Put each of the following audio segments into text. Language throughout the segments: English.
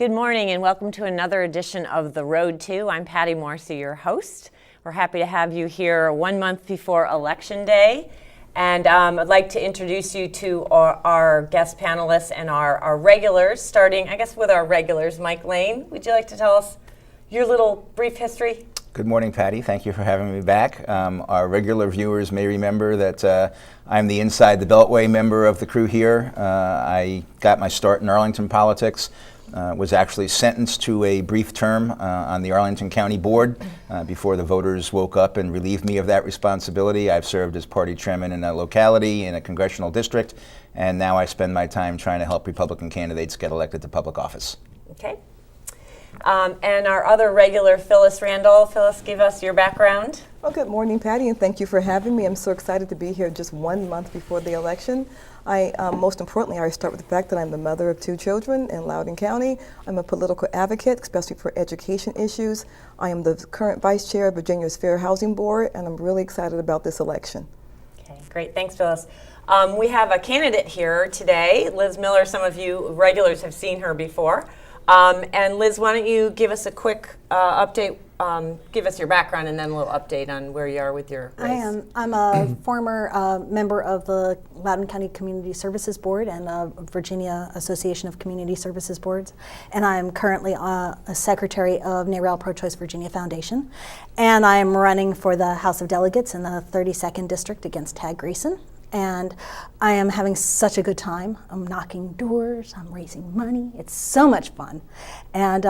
Good morning and welcome to another edition of The Road To. I'm Patty Morrissey, your host. We're happy to have you here 1 month before Election Day. And I'd like to introduce you to our guest panelists and our regulars, starting, I guess, with our regulars. Mike Lane, would you like to tell us your little brief history? Good morning, Patty. Thank you for having me back. Our regular viewers may remember that I'm the Inside the Beltway member of the crew here. I got my start in Arlington politics, was actually sentenced to a brief term on the Arlington County Board before the voters woke up and relieved me of that responsibility. I've served as party chairman in a locality, in a congressional district, and now I spend my time trying to help Republican candidates get elected to public office. Okay. And our other regular, Phyllis Randall. Phyllis, give us your background. Well, good morning, Patty, and thank you for having me. I'm so excited to be here just 1 month before the election. Most importantly, I start with the fact that I'm the mother of 2 children in Loudoun County. I'm a political advocate, especially for education issues. I am the current vice chair of Virginia's Fair Housing Board, and I'm really excited about this election. Okay, great. Thanks, Phyllis. We have a candidate here today, Liz Miller. Some of you regulars have seen her before. And Liz, why don't you give us a quick update, give us your background and then a little update on where you are with your race. I'm a former member of the Loudoun County Community Services Board and the Virginia Association of Community Services Boards. And I'm currently a secretary of NARAL Pro-Choice Virginia Foundation. And I'm running for the House of Delegates in the 32nd District against Tad Greason. And I am having such a good time. I'm knocking doors, I'm raising money. It's so much fun. And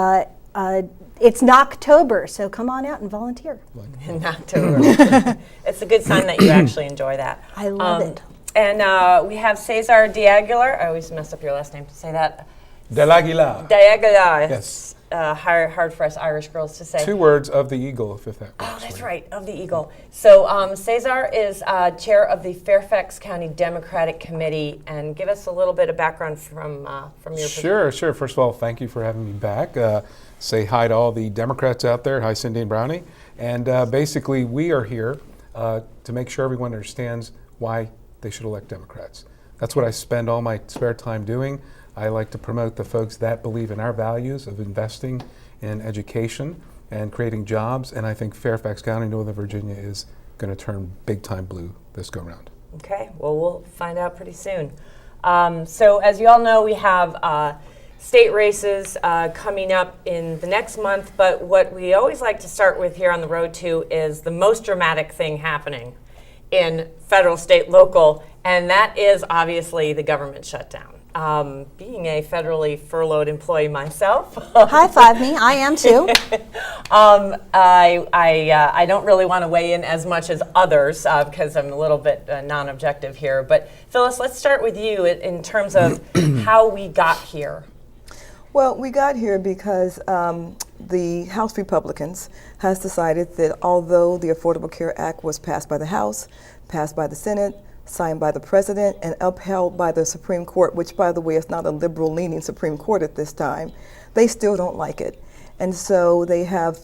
it's Knocktober, so come on out and volunteer. Knocktober. It's a good sign that you actually enjoy that. I love it. And we have Cesar de Aguilar. I always mess up your last name. Say that. Del Aguilar. De Aguilar. Yes. Hard for us Irish girls to say. 2 words of the Eagle, if that works. Oh, that's right, of the Eagle. So Cesar is chair of the Fairfax County Democratic Committee, and give us a little bit of background from your Sure. First of all, thank you for having me back. Say hi to all the Democrats out there. Hi, Cindy and Brownie. And basically, we are here to make sure everyone understands why they should elect Democrats. That's what I spend all my spare time doing. I like to promote the folks that believe in our values of investing in education and creating jobs, and I think Fairfax County, Northern Virginia, is going to turn big-time blue this go-round. Okay, well, we'll find out pretty soon. So as you all know, we have state races coming up in the next month, but what we always like to start with here on The Road To is the most dramatic thing happening in federal, state, local, and that is obviously the government shutdown. Being a federally furloughed employee myself, High five me, I am too. I don't really want to weigh in as much as others because I'm a little bit non-objective here. But Phyllis, let's start with you in terms of how we got here. Well, we got here because the House Republicans has decided that although the Affordable Care Act was passed by the House, passed by the Senate, signed by the President, and upheld by the Supreme Court, which, by the way, is not a liberal-leaning Supreme Court at this time, they still don't like it. And so they have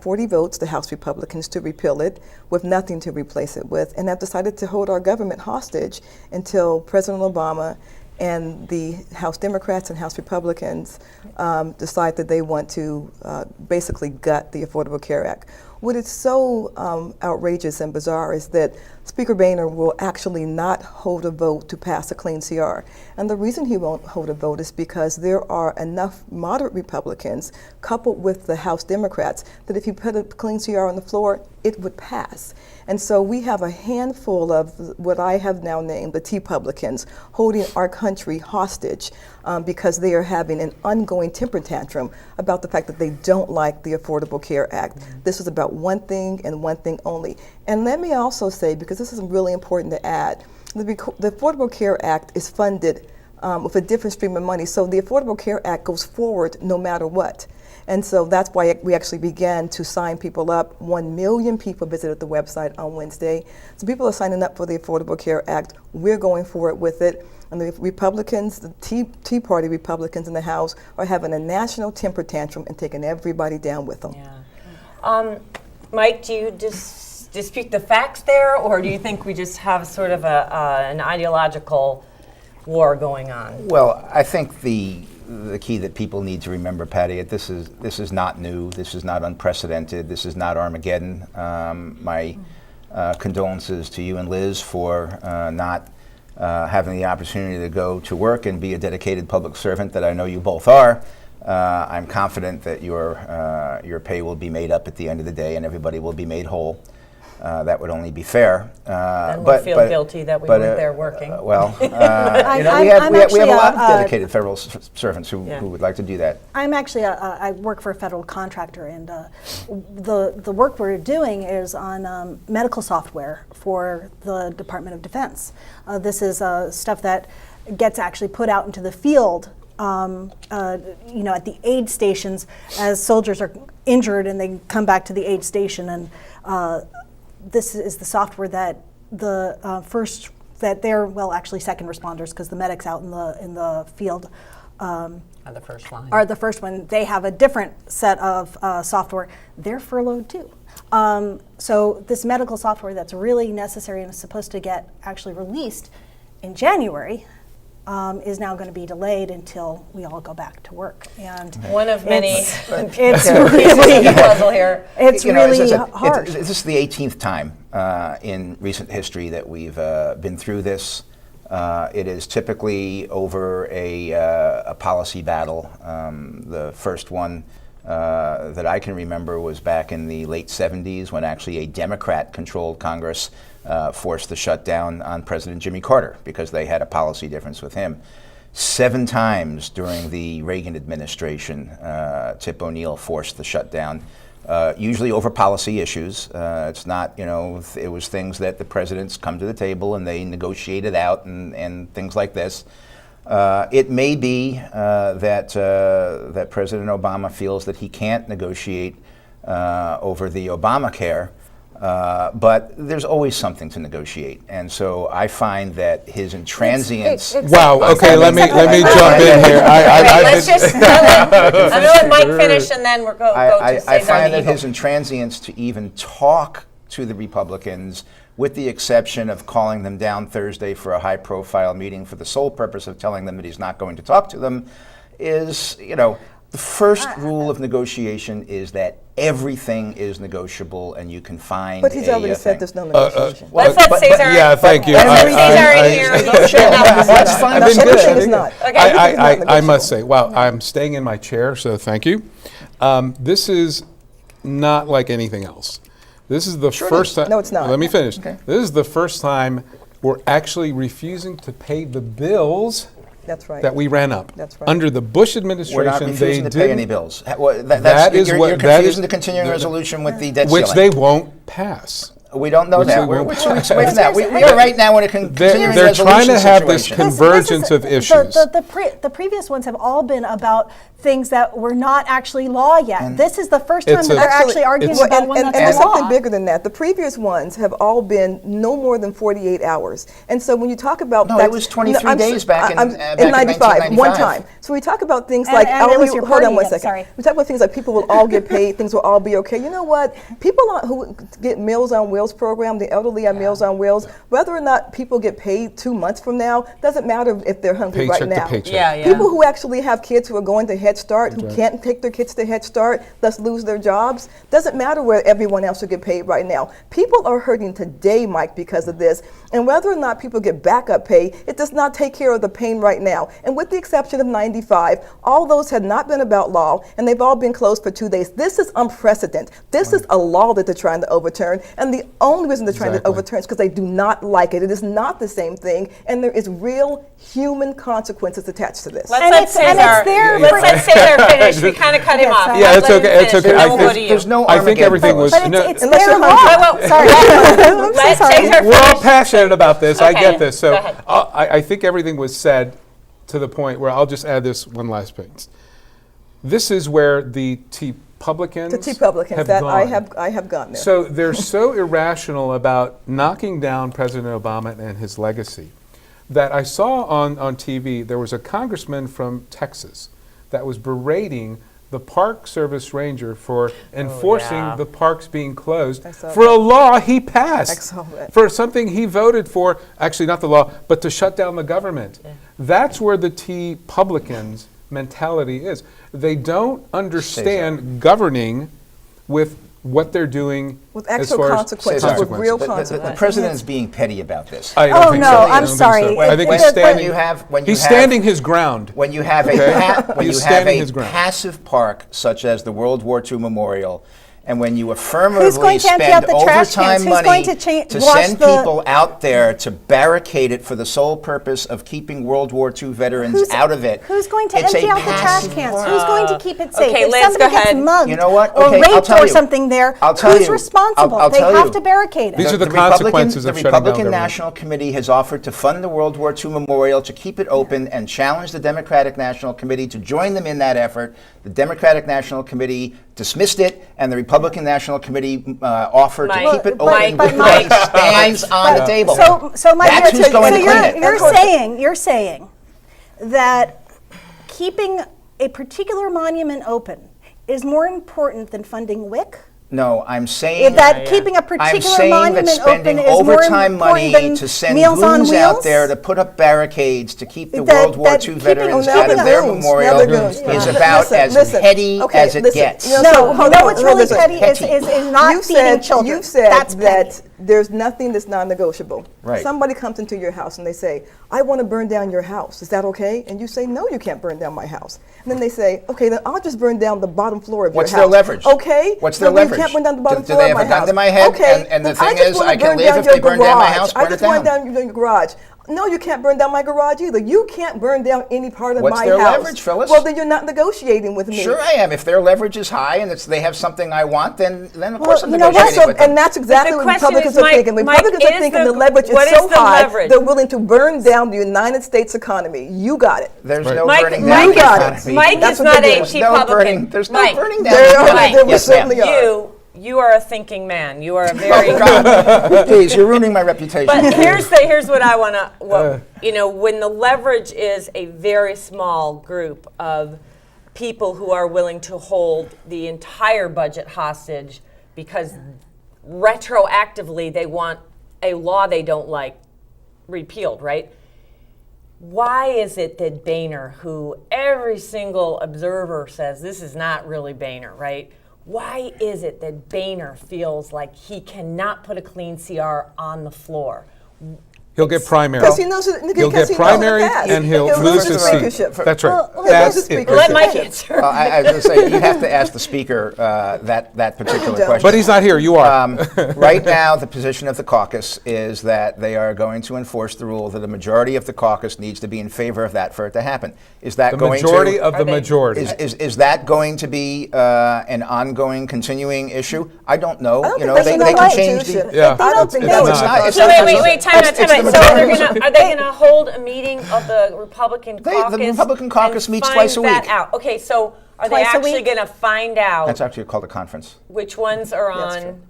40 votes, the House Republicans, to repeal it with nothing to replace it with, and have decided to hold our government hostage until President Obama and the House Democrats and House Republicans decide that they want to basically gut the Affordable Care Act. What is so outrageous and bizarre is that Speaker Boehner will actually not hold a vote to pass a clean CR. And the reason he won't hold a vote is because there are enough moderate Republicans coupled with the House Democrats that if you put a clean CR on the floor, it would pass. And so we have a handful of what I have now named the T-publicans holding our country hostage because they are having an ongoing temper tantrum about the fact that they don't like the Affordable Care Act. Mm-hmm. This is about one thing and one thing only. And let me also say, because this is really important to add, the Affordable Care Act is funded with a different stream of money. So the Affordable Care Act goes forward no matter what. And so that's why we actually began to sign people up. 1 million people visited the website on Wednesday. So people are signing up for the Affordable Care Act. We're going forward with it. And the Republicans, the Tea Party Republicans in the House, are having a national temper tantrum and taking everybody down with them. Yeah. Mike, do you dispute the facts there, or do you think we just have sort of an ideological war going on? Well, I think the the key that people need to remember, Patty. This is not new. This is not unprecedented. This is not Armageddon. My condolences to you and Liz for not having the opportunity to go to work and be a dedicated public servant that I know you both are. I'm confident that your pay will be made up at the end of the day, and everybody will be made whole. That would only be fair. And we feel guilty that we weren't there working. Well, we I'm have a lot actually of dedicated federal servants who would like to do that. I'm actually, I work for a federal contractor, and the work we're doing is on medical software for the Department of Defense. This is stuff that gets actually put out into the field, at the aid stations as soldiers are injured and they come back to the aid station. And this is the software that actually second responders, because the medics out in the field Are the first line. are the first one. They have a different set of software. They're furloughed too. So this medical software that's really necessary and is supposed to get actually released in January is now going to be delayed until we all go back to work. And One of many it's pieces of the puzzle here. it's really hard. This is the 18th time in recent history that we've been through this. It is typically over a policy battle. The first one that I can remember was back in the late 70s, when actually a Democrat-controlled Congress forced the shutdown on President Jimmy Carter because they had a policy difference with him. 7 times during the Reagan administration, Tip O'Neill forced the shutdown, usually over policy issues. It's not, it was things that the presidents come to the table and they negotiated out and things like this. It may be that President Obama feels that he can't negotiate over the Obamacare, but there's always something to negotiate, and so I find that his intransience. Wow. Okay. Let me jump in here. Let's just I'm gonna let Mike finish, and then we'll go to I Cesar find the that Eagle. his intransience to even talk to the Republicans, with the exception of calling them down Thursday for a high-profile meeting for the sole purpose of telling them that he's not going to talk to them, is, the first rule of negotiation is that everything is negotiable and you can find. But he's already said there's no negotiation. Let's let Cesar. Yeah, thank you. Let's let Cesar in here. Let's find I've been out. good. Everything is not. I must say, wow, I'm staying in my chair, so thank you. This is not like anything else. This is the first time. No, it's not. Let me finish. Okay. This is the first time we're actually refusing to pay the bills That's right. that we ran up. That's right. Under the Bush We're administration, not they refusing to didn't, pay any bills. That is you're what- that confusing is- the continuing resolution with the debt which ceiling. they won't pass. We don't know which they that. We're won't 2 weeks pass. away from that. We are right now in a continuing They're trying to resolution have this situation. convergence of issues. The previous ones have all been about things that were not actually law yet. This is the first time It's that a- they're actually arguing it's- about one and that's there's a law. something bigger than that. The previous ones have all been no more than 48 hours. And so when you talk about No, it was 23 days back in 95, one 1995. time. So we talk about things And- like, and it was your hold on party one again, second. sorry. We talk about things like people will all get paid, things will all be okay. You know what? People who get Meals on Wheels program, the elderly on Meals on Wheels, whether or not people get paid 2 months from now, doesn't matter if they're hungry Paycheck right to now. paycheck. Yeah. People who actually have kids who are going to Head Start, who can't take their kids to Head Start, thus lose their jobs, doesn't matter where everyone else will get paid right now. People are hurting today, Mike, because of this. And whether or not people get backup pay, it does not take care of the pain right now. And with the exception of 95, all those had not been about law, and they've all been closed for 2 days. This is unprecedented. This is a law that they're trying to overturn, and the only reason they're trying to Exactly. overturn is because they do not like it. It is not the same thing, and there is real human consequences attached to this. Let's And let it's- and it's there Let's for- let Cesar finish. We kind of cut him Yes, off. sorry. Yeah, Let's it's let him okay. It's finish, okay. and then we'll go There's- to you. there's no I think Armageddon everything for was. But no, it's Unless their you're law. hungry. Sorry. I'm so Let sorry. Cesar We're all finish. passionate about this. I Okay, get this. So go ahead. I think everything was said to the point where I'll just add this one last point. This is where the T-Publicans The T-Publicans, have that gone. I have gone there. So they're so irrational about knocking down President Obama and his legacy that I saw on TV, there was a congressman from Texas that was berating the Park Service ranger for enforcing yeah. the parks being closed I saw for a law he passed. I saw that. For something he voted for, actually not the law, but to shut down the government. That's where the T-Publicans mentality is. They don't understand governing with what they're doing With as actual far as consequences, Cesar, with real the consequences. president is being petty about this. I don't Oh, think no, so. I I'm don't think sorry. so. I think he's When standing. you have He's standing his ground. when you have a when He's you have standing a his ground. passive park such as the World War II Memorial, and when you affirmatively Who's going to empty spend out the trash cans? overtime Who's money going to wash send the- people out there to barricade it for the sole purpose of keeping World War II veterans out of it, Who's going to it's empty a out the trash passive cans? park. Who's going to keep it safe? okay, if Liz, somebody go gets ahead. mugged You know what? or Okay, I'll raped tell or you. something there, I'll tell who's you. responsible? I'll They tell have you. to barricade it. These are the Republican- consequences of the shutting down Republican government. National Committee has offered to fund the World War II Memorial to keep it open and challenge the Democratic National Committee to join them in that effort. The Democratic National Committee dismissed it, and the Republican National Committee offered to Mike, keep it but- open but with Mike- stands on the table. So my That's who's going to clean it. you're saying that keeping a particular monument open is more important than funding WIC? No, I'm saying That keeping a particular I'm saying monument that spending open is more overtime money important than to send Meals on goons out Wheels? there to put up barricades to keep the That- World War that II keeping- veterans oh, out now of their they're goons. memorial Now they're goons. is Yeah. about as petty okay, as it listen. gets. You know, No, so- you hold know on, what's no, really listen. petty is not You've feeding said, children. You've said That's petty. that there's nothing that's non-negotiable. Right. Somebody comes into your house and they say, I want to burn down your house. Is that okay? And you say, no, you can't burn down my house. And then they say, okay, then I'll just burn down the bottom floor of What's your their house. leverage? Okay. What's their No, you leverage? can't burn down the bottom Do floor they of have my a gun house. to my head? Okay. And the then I thing just is, wanna I can burn live down if your they burn down my garage. house, I burn it just want down. down your garage. No, you can't burn down my garage either. You can't burn down any part of What's my their house. leverage, Phyllis? Well, then you're not negotiating with me. Sure I am. If their leverage is high and they have something I want, then of course I'm you know what? negotiating with them. And that's exactly the what question Republicans is, are thinking. Mike, Republicans is are thinking the- the leverage what is is so the high, leverage? they're willing to burn down the United States economy. You got it. There's Right. no Mike, burning Mike down is, the got it. economy. Mike That's is what not they're a doing. cheap No Republican. burning- there's no Mike, burning down There the are- economy. there Yes, certainly ma'am. are. You are a thinking man. You are a very. Please, you're ruining my reputation. But here's what I want to. When the leverage is a very small group of people who are willing to hold the entire budget hostage because retroactively they want a law they don't like repealed, right? Why is it that Boehner, who every single observer says this is not really Boehner, right? Why is it that Boehner feels like he cannot put a clean CR on the floor? He'll get primary. Because he knows it. He'll get primary and he'll lose his seat. speakership. That's right. Well, That's lose his it. speakership. Let Mike answer. I was going to say, you have to ask the speaker that particular don't. question. But he's not here. You are. Right now, the position of the caucus is that they are going to enforce the rule that a majority of the caucus needs to be in favor of that for it to happen. Is that The going majority to? of the they- majority. Is that going to be an ongoing, continuing issue? I don't know. I don't You think know, that's they in the can change Constitution. the. Yeah. I don't think It's that's not. in the It's So Constitution. wait, time out. It's the So majority. are they gonna hold a meeting of the Republican caucus? The Republican caucus and meets find twice a that week. out? Okay, so are they Twice a actually week? gonna find out That's actually called a conference. which ones are That's on?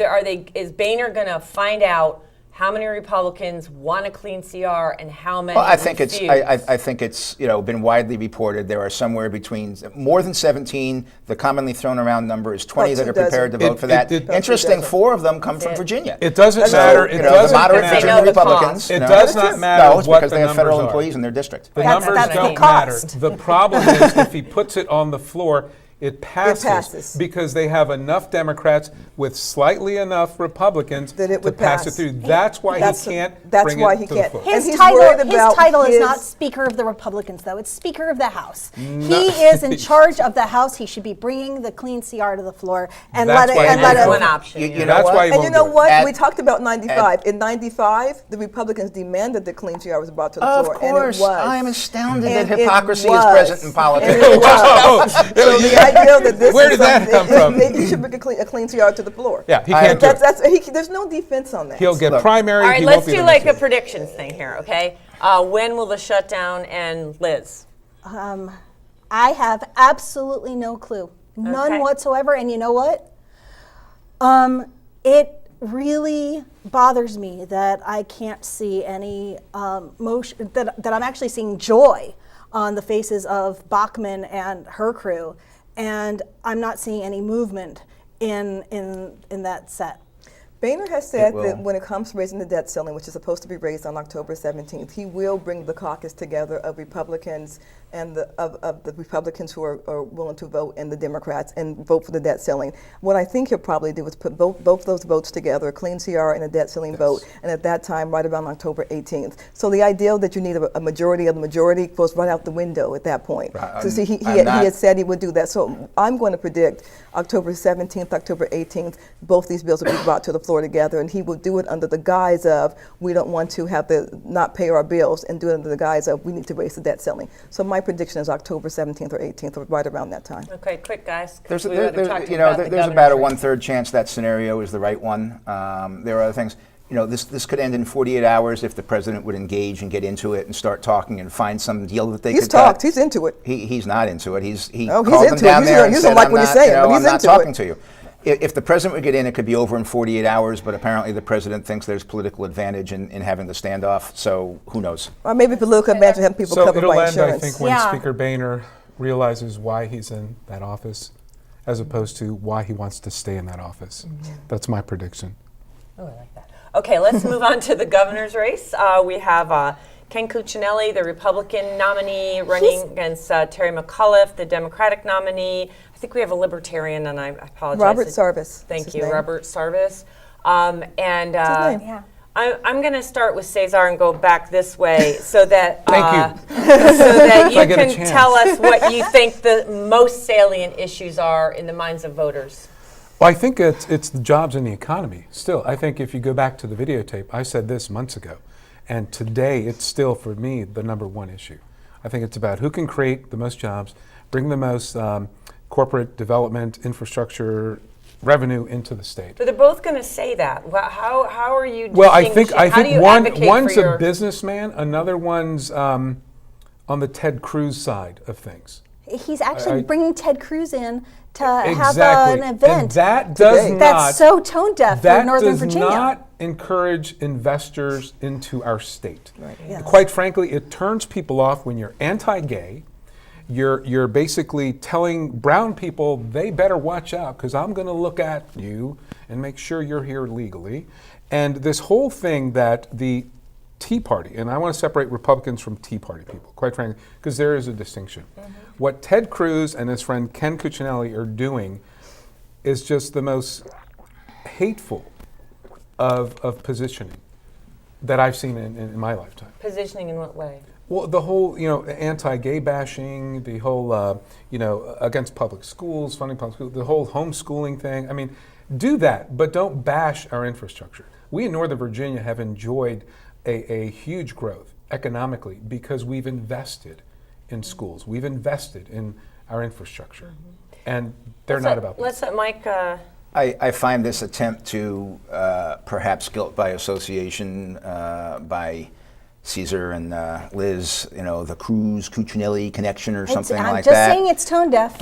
Are they? Is Boehner gonna find out how many Republicans want a clean CR and how many? Well, I think it's refuse? I think it's been widely reported there are somewhere between more than 17. The commonly thrown around number is 20 that are 2 prepared to dozen. vote for that. It- Interesting, dozen. 4 of them come from Virginia. It doesn't That's matter. true. It The doesn't moderate They matter. know Virginia the Republicans. cost. It no. does not matter No, it's what because the they have federal numbers are. employees in their district. The That's- numbers that's don't the matter. cost. The problem is if he puts it on the floor, it passes, passes. because they have enough Democrats with slightly enough Republicans That it to would pass it pass. through. That's why That's he can't that's bring why it he to the can't. floor. And His he's title, worried his about title is his- not Speaker of the Republicans, though. It's Speaker of the House. He is in charge of the House. He should be bringing the clean CR to the floor and That's let it. why And he let That's won't it. one option. You yeah. know That's what? why he And you won't know do it. what? At- We talked about 95. In 95, the Republicans demanded that clean CR was brought to the Of floor. course, and it was. I am astounded And that it hypocrisy is was. present in And politics. it was. So the idea that this Where is did that something- come from? Maybe you should bring a clean CR to the floor. Yeah, he I- can't do it. There's no defense on that. He'll get Look. primary. All right, he let's won't be do the like a next one. predictions thing here, okay? When will the shutdown end, Liz? I have absolutely no clue, none Okay. whatsoever. And you know what? It really bothers me that I can't see any motion. That I'm actually seeing joy on the faces of Bachmann and her crew, and I'm not seeing any movement in that set. Boehner has said will- that when it comes to raising the debt ceiling, which is supposed to be raised on October 17th, he will bring the caucus together of Republicans and of the Republicans who are willing to vote and the Democrats and vote for the debt ceiling. What I think he'll probably do is put both those votes together, a clean CR and a debt ceiling vote, and at that time, right around October 18th. So the idea that you need a majority of the majority goes right out the window at that point. So see, he had said he would do that. So I'm going to predict October 17th, October 18th, both these bills will be brought to the floor together, and he will do it under the guise of we don't want to have to not pay our bills, and do it under the guise of we need to raise the debt ceiling. So my prediction is October 17th or 18th, or right around that time. Okay, quick, guys. 'cause There's, we ought to there's, talk to you you know, about the there's about governor's a race. 1/3 chance that scenario is the right one. There are other things. You know, this could end in 48 hours if the president would engage and get into it and start talking and find some deal that they He's could cut. talked. He's into it. He's not into it. He Oh, he's called them into it. down You there and don't said, like I'm what he's not, saying, you know, but he's I'm not into talking it. to you. If the president would get in, it could be over in 48 hours, but apparently the president thinks there's political advantage in having the standoff, so who knows? Or maybe political advantage of having people So covered it'll by end, I insurance. think, when Yeah. Speaker Boehner realizes why he's in that office, as opposed to why he wants to stay in that office. That's my prediction. Oh, I like that. Okay, let's move on to the governor's race. We have Ken Cuccinelli, the Republican nominee, running against Terry McAuliffe, the Democratic nominee. I think we have a Libertarian, and I apologize. Robert Sarvis. Thank is his you, name. Robert Sarvis. And name. Yeah. I'm going to start with Cesar and go back this way so that Thank so that I you get a can chance. tell us what you think the most salient issues are in the minds of voters. Well, I think it's the jobs and the economy. Still, I think if you go back to the videotape, I said this months ago, and today it's still, for me, the number one issue. I think it's about who can create the most jobs, bring the most corporate development, infrastructure, revenue into the state. But they're both going to say that. How are you? Well, I think distinguishing- how do you advocate one's for a your- businessman, another one's on the Ted Cruz side of things. He's actually I- bringing Ted Cruz in to have Exactly, an event and that does Today. not. that's so tone deaf for That Northern does Virginia. not encourage investors into our state. Yes. Quite frankly, it turns people off when you're anti-gay. You're basically telling brown people they better watch out because I'm going to look at you and make sure you're here legally. And this whole thing that the Tea Party, and I want to separate Republicans from Tea Party people, quite frankly, because there is a distinction. What Ted Cruz and his friend Ken Cuccinelli are doing is just the most hateful of positioning that I've seen in my lifetime. Positioning in what way? Well, the whole, anti-gay bashing, the whole, against public schools, funding public schools, the whole homeschooling thing. I mean, do that, but don't bash our infrastructure. We in Northern Virginia have enjoyed a huge growth economically because we've invested in schools. We've invested in our infrastructure. And they're not about that. Let's let Mike. I find this attempt to perhaps guilt by association by Caesar and Liz, the Cruz Cuccinelli connection or something I'm like just that. saying it's tone deaf.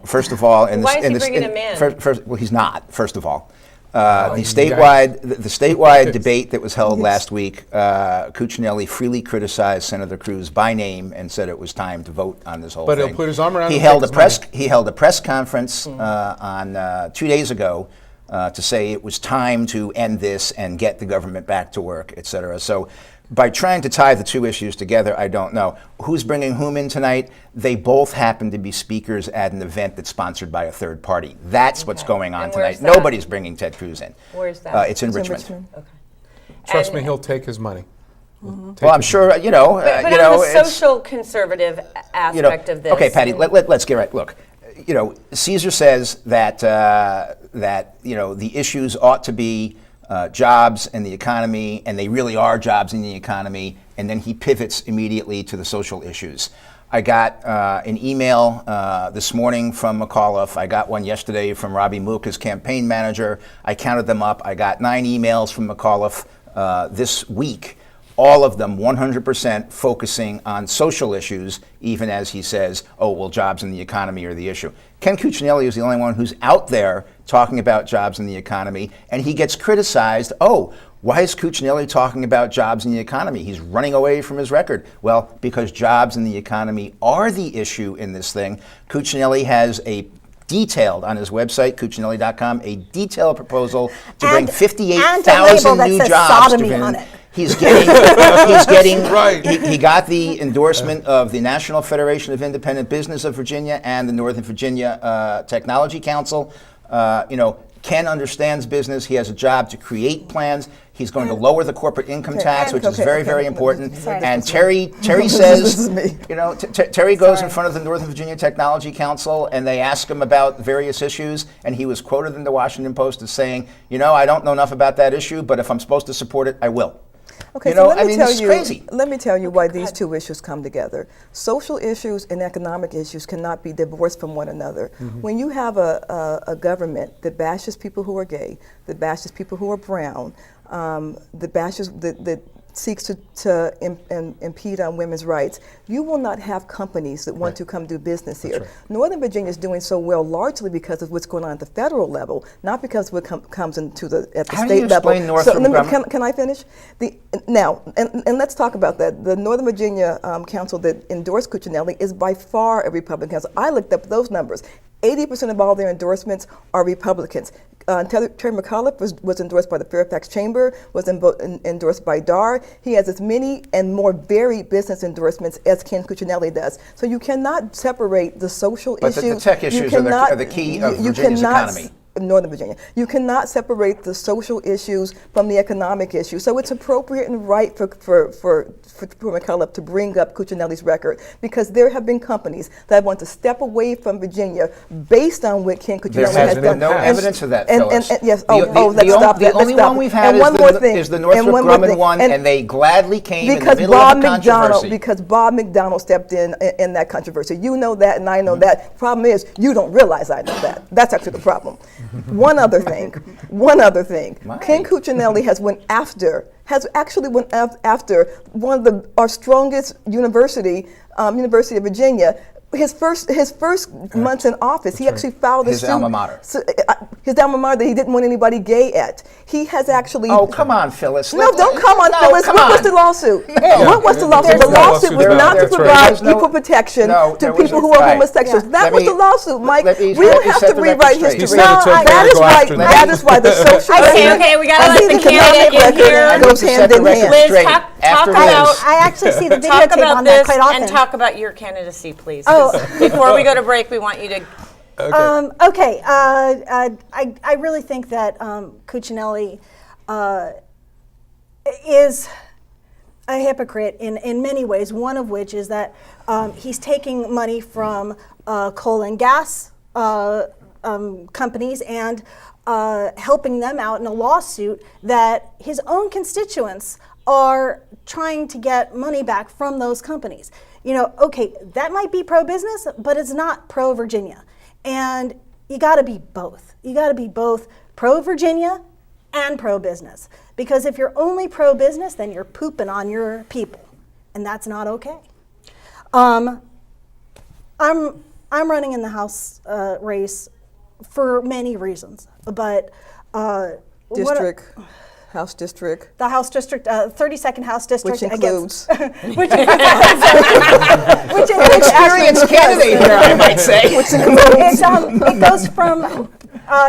First of all, in Why this, is in he this, bringing in- him in? well, he's not. First of all, the yikes. statewide debate that was held last week, Cuccinelli freely criticized Senator Cruz by name and said it was time to vote on this whole But thing. he'll put his arm around he him and held take a his press. money. He held a press conference on 2 days ago to say it was time to end this and get the government back to work, et cetera. So by trying to tie the two issues together, I don't know. Who's bringing whom in tonight? They both happen to be speakers at an event that's sponsored by a third party. That's what's going on And where's tonight. that? Nobody's bringing Ted Cruz in. Where's that? It's in Richmond. Trust And- me, he'll take his money. Well, I'm sure, But on the it's- social conservative aspect of this. Okay, Patty, let's get right. Look, Caesar says that the issues ought to be jobs and the economy, and they really are jobs in the economy, and then he pivots immediately to the social issues. I got an email this morning from McAuliffe. I got one yesterday from Robbie Mook, his campaign manager. I counted them up. I got 9 emails from McAuliffe this week. All of them 100% focusing on social issues, even as he says, jobs and the economy are the issue. Ken Cuccinelli is the only one who's out there talking about jobs and the economy, and he gets criticized. Why is Cuccinelli talking about jobs and the economy? He's running away from his record. Well, because jobs and the economy are the issue in this thing. Cuccinelli has a detailed on his website, Cuccinelli.com, a detailed proposal to bring And- 58,000 and a label that new says jobs to sodomy on Virginia. it. He's getting, Right. he got the endorsement of the National Federation of Independent Business of Virginia and the Northern Virginia Technology Council. Ken understands business. He has a job to create plans. He's going to lower the corporate income tax, which is very, very important. And Terry says, Terry goes in front of the Northern Virginia Technology Council, and they ask him about various issues, and he was quoted in the Washington Post as saying, I don't know enough about that issue, but if I'm supposed to support it, I will. Okay, You so know, let I me mean, tell it's you. crazy. Let me tell you why these two issues come together. Social issues and economic issues cannot be divorced from one another. When you have a government that bashes people who are gay, that bashes people who are brown, that seeks to impede on women's rights, you will not have companies that want to come do business here. right. Northern Virginia is doing so well largely because of what's going on at the federal level, not because of what comes into at the How do state you level. explain Northrop Grumman? Can I finish? And let's talk about that. The Northern Virginia Council that endorsed Cuccinelli is by far a Republican council. I looked up those numbers. 80% of all their endorsements are Republicans. Terry McAuliffe was endorsed by the Fairfax Chamber, was endorsed by DAR. He has as many and more varied business endorsements as Ken Cuccinelli does. So you cannot separate the social But issues. the tech issues are the key of Virginia's economy. Northern Virginia. You cannot separate the social issues from the economic issues. So it's appropriate and right for McAuliffe to bring up Cuccinelli's record, because there have been companies that want to step away from Virginia based on what Ken Cuccinelli has Has done. been no And- evidence of that, and Phyllis. yes, The let's stop that. The only one we've had is the Northrop Grumman one, and they gladly came in the because middle Bob of the controversy. Because Bob McDonald stepped in that controversy. You know that, and I know that. Problem is, you don't realize I know that. That's actually the problem. One other thing. My. Ken Cuccinelli has actually went after one of our strongest University of Virginia. His first months in office, he actually filed His alma mater. His alma mater that he didn't want anybody gay at. He has actually. Oh, come on, Phyllis. No, don't come on, Phyllis. Come What on. was the lawsuit? What was the lawsuit? The no lawsuit was lawsuit not about to that. provide There's no- equal protection No, to there was people a- who are right. homosexuals. Yeah. That Let was me- the lawsuit, Mike. let me We don't have set to the record rewrite straight. history. You gotta tell That Gary is go why. after That is why the social. Okay, we gotta let the candidate in here. goes To set hand the in record hand. Liz, straight. talk After about- Liz. I actually see the Talk videotape about on that this quite often. and talk about your candidacy, please. Oh. 'cause before we go to break, we want you to. I really think that Cuccinelli is a hypocrite in many ways, one of which is that he's taking money from coal and gas companies and helping them out in a lawsuit that his own constituents are trying to get money back from those companies. Okay, that might be pro-business, but it's not pro-Virginia. And you gotta be both. You gotta be both pro-Virginia and pro-business. Because if you're only pro-business, then you're pooping on your people. And that's not okay. I'm running in the House race for many reasons, but House district. the House district, 32nd House district, Which includes. which includes Experienced candidate here, I might say. it goes from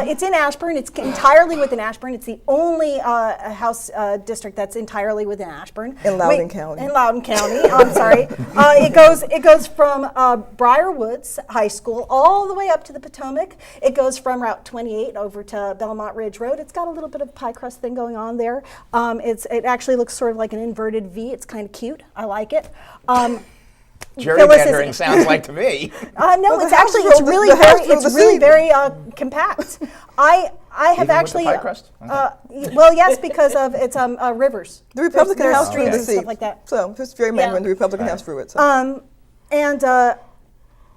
it's in Ashburn. It's entirely within Ashburn. It's the only House district that's entirely within Ashburn. In Loudoun County. In Loudoun County. I'm sorry. It goes from Briar Woods High School all the way up to the Potomac. It goes from Route 28 over to Belmont Ridge Road. It's got a little bit of pie crust thing going on there. It actually looks sort of like an inverted V. It's kind of cute. I like it. Gerrymandering sounds like to me. No, Well, it's the House actually ruled the House ruled the seat. very compact. I have Even with the actually pie crust? well, yes, because of it's rivers. The Republican There's House drew streams the and seat. stuff like that. So just gerrymandering, Yeah. the Republican House drew it. So. And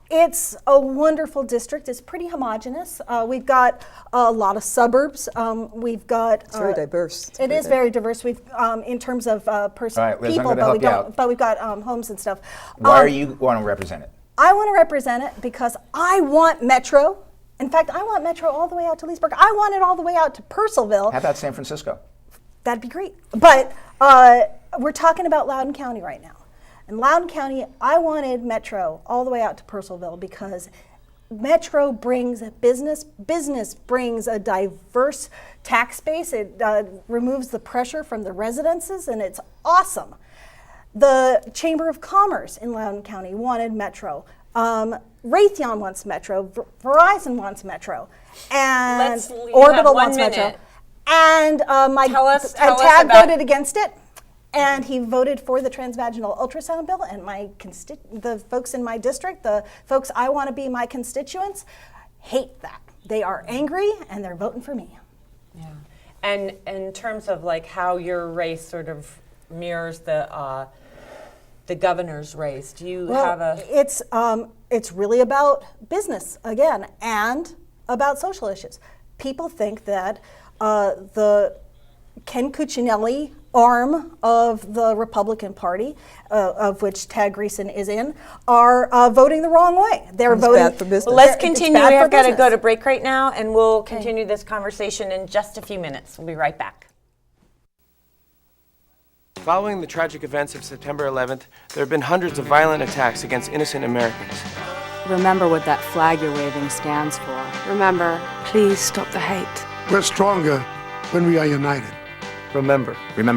it's a wonderful district. It's pretty homogenous. We've got a lot of suburbs. We've got It's very diverse. It is very diverse. We've in terms of All right, Liz, I'm people, gonna but help we you don't. out. But we've got homes and stuff. Why are you want to represent it? I want to represent it because I want Metro. In fact, I want Metro all the way out to Leesburg. I want it all the way out to Purcellville. How about San Francisco? That'd be great. But we're talking about Loudoun County right now. In Loudoun County, I wanted Metro all the way out to Purcellville because Metro brings business. Business brings a diverse tax base. It removes the pressure from the residences, and it's awesome. The Chamber of Commerce in Loudoun County wanted Metro. Raytheon wants Metro. Verizon wants Metro. And Let's leave Orbital that 1 wants Metro. minute. And Tell us Tad about- voted against it. And he voted for the transvaginal ultrasound bill, and the folks in my district, the folks I want to be my constituents, hate that. They are angry, and they're voting for me. Yeah. And in terms of like how your race sort of mirrors the governor's race, do you have a? It's really about business again, and about social issues. People think that the Ken Cuccinelli arm of the Republican Party, of which Tad Greason is in, are voting the wrong way. They're It's voting bad for business. Well, let's it's continue. bad We for have got to business. go to break right now, and we'll continue this conversation in just a few minutes. We'll be right back. Following the tragic events of September 11th, there have been hundreds of violent attacks against innocent Americans. Remember what that flag you're waving stands for. Remember, please stop the hate. We're stronger when we are united. Remember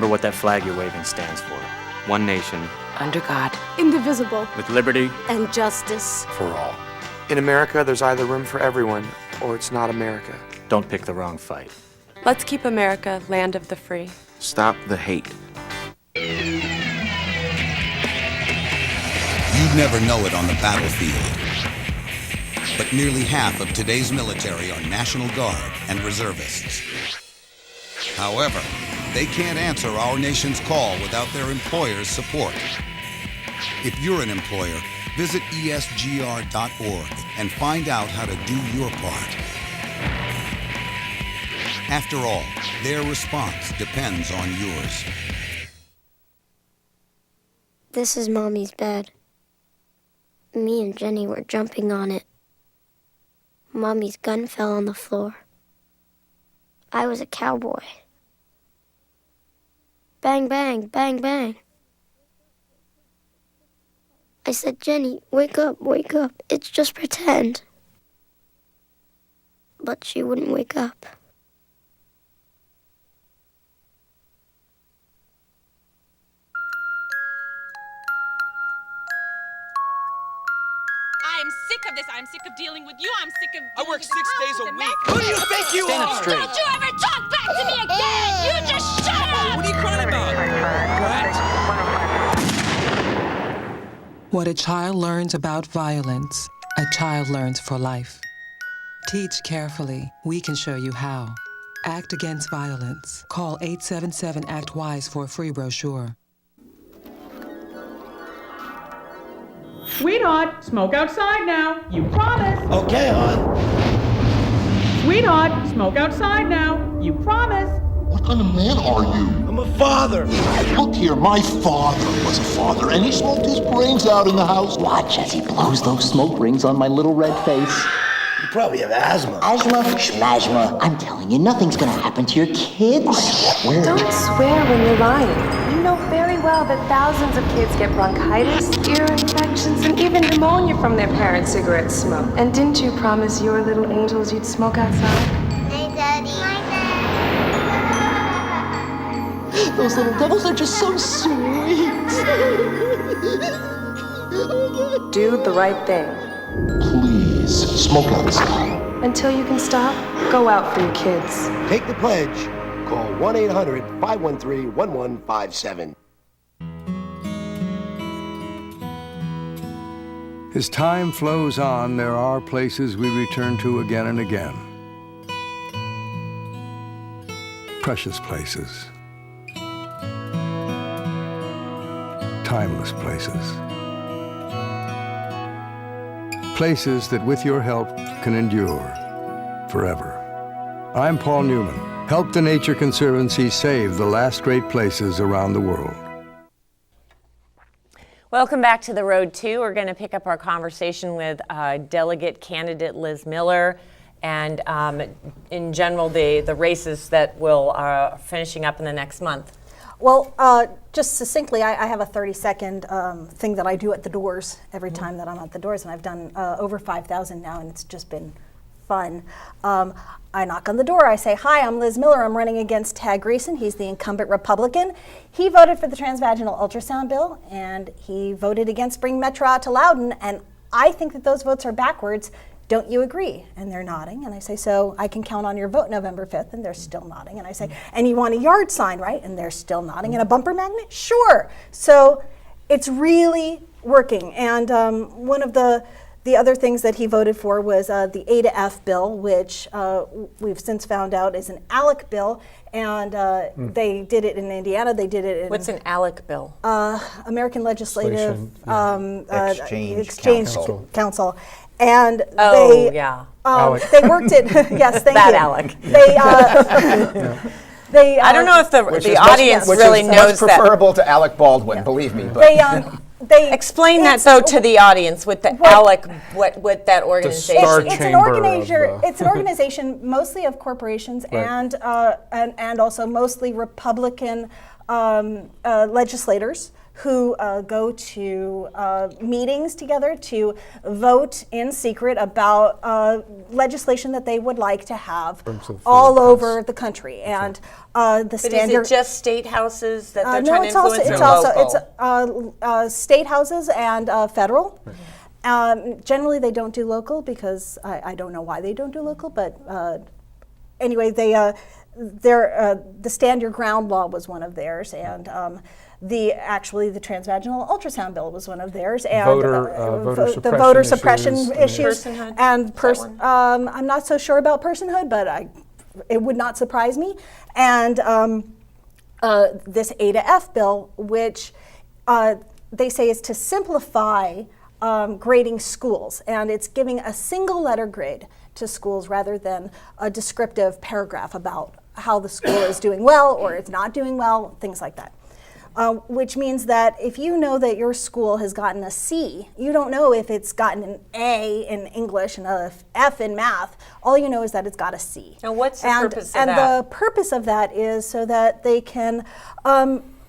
what that flag you're waving stands for. One nation, Under God. Indivisible. with liberty. And justice. For all. In America, there's either room for everyone, or it's not America. Don't pick the wrong fight. Let's keep America land of the free. Stop the hate. You'd never know it on the battlefield. But nearly half of today's military are National Guard and reservists. However, they can't answer our nation's call without their employer's support. If you're an employer, visit esgr.org and find out how to do your part. After all, their response depends on yours. This is Mommy's bed. Me and Jenny were jumping on it. Mommy's gun fell on the floor. I was a cowboy. Bang, bang, bang, bang. I said, Jenny, wake up, it's just pretend. But she wouldn't wake up. I'm sick of this. I'm sick of dealing with you. I'm sick of. I work 6 days a week. Who do you think you Stand up are? straight. Don't you ever talk back to me again! You just shut up! What are you crying about? What a child learns about violence, a child learns for life. Teach carefully. We can show you how. Act Against Violence. Call 877-ACT-WISE for a free brochure. Sweetheart, smoke outside now. You promised. Okay, hon. Sweetheart, smoke outside now. You promised. What kind of man are you? I'm a father. Look here, my father was a father, and he smoked his brains out in the house. Watch as he blows those smoke rings on my little red face. You probably have asthma. Asthma, schmasma. I'm telling you, nothing's gonna happen to your kids. I swear. Don't swear when you're lying. You know very well that thousands of kids get bronchitis, ear infections, and even pneumonia from their parents' cigarette smoke. And didn't you promise your little angels you'd smoke outside? Hey, Daddy. Those little devils are just so sweet. Do the right thing. Please, smoke outside. Until you can stop, go out for your kids. Take the pledge. Call 1-800-513-1157. As time flows on, there are places we return to again and again. Precious places. Timeless places. Places that, with your help, can endure forever. I'm Paul Newman. Help the Nature Conservancy save the last great places around the world. Welcome back to The Road 2. We're going to pick up our conversation with delegate candidate Liz Miller and in general the races that will finishing up in the next month. Well, just succinctly, I have a 30-second thing that I do at the doors every time that I'm at the doors, and I've done over 5,000 now, and it's just been fun. I knock on the door, I say, hi, I'm Liz Miller, I'm running against Tad Grayson, he's the incumbent Republican. He voted for the transvaginal ultrasound bill, and he voted against bringing Metro out to Loudoun, and I think that those votes are backwards. Don't you agree? And they're nodding, and I say, so I can count on your vote November 5th, and they're still nodding, and I say, and you want a yard sign, right? And they're still nodding, and a bumper magnet? Sure. So it's really working, and one of the other things that he voted for was the A to F bill, which we've since found out is an ALEC bill, and they did it in Indiana. They did it in... What's an ALEC bill? American Legislative Exchange Council. And they worked it. Yes, thank that you. ALEC. I don't know if the audience really knows that. Much preferable to Alec Baldwin, believe me. But. They explain that though to the audience with the ALEC, what that organization is. It's an organization mostly of corporations and also mostly Republican legislators who go to meetings together to vote in secret about legislation that they would like to have all over the country. And the standard. Is it just state houses that they're trying to influence? It's state houses and federal. Generally, they don't do local because I don't know why they don't do local, but anyway, the Stand Your Ground law was one of theirs, and the transvaginal ultrasound bill was one of theirs, and the voter suppression issues personhood, and I'm not so sure about personhood, but it would not surprise me. And this A to F bill, which they say is to simplify grading schools, and it's giving a single letter grade to schools rather than a descriptive paragraph about how the school is doing well or it's not doing well, things like that. Which means that if you know that your school has gotten a C, you don't know if it's gotten an A in English and a F in math. All you know is that it's got a C. And what's the purpose of that? And the purpose of that is so that they can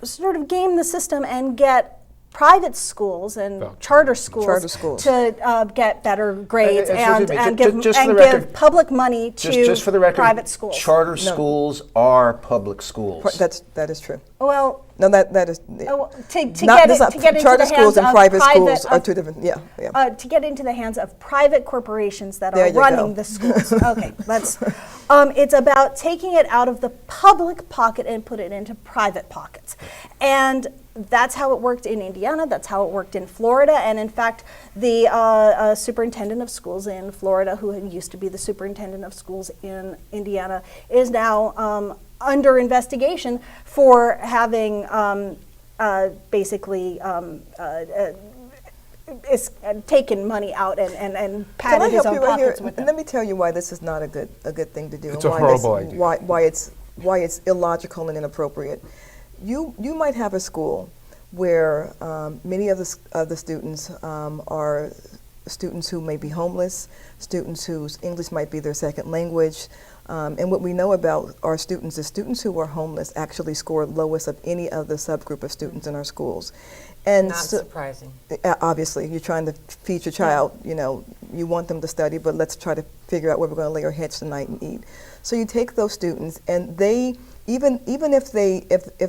sort of game the system and get private schools and charter schools to get better grades and give public money to just for the record, private schools. Charter schools are public schools. That is true. Well, no, that is to get into charter the schools hands and of private schools are two different. To get into the hands of private corporations that are running the schools. Okay, let's. It's about taking it out of the public pocket and put it into private pockets, and that's how it worked in Indiana. That's how it worked in Florida. And in fact, the superintendent of schools in Florida, who used to be the superintendent of schools in Indiana, is now under investigation for having taken money out and padded his own pockets with it. Let me tell you why this is not a good thing to do. It's a horrible idea. Why it's illogical and inappropriate. You might have a school where many of the students are students who may be homeless, students whose English might be their second language. And what we know about our students is students who are homeless actually score lowest of any of the subgroup of students in our schools. And not surprising. Obviously, you're trying to feed your child, you want them to study, but let's try to figure out where we're going to lay our heads tonight and eat. So you take those students and they, even if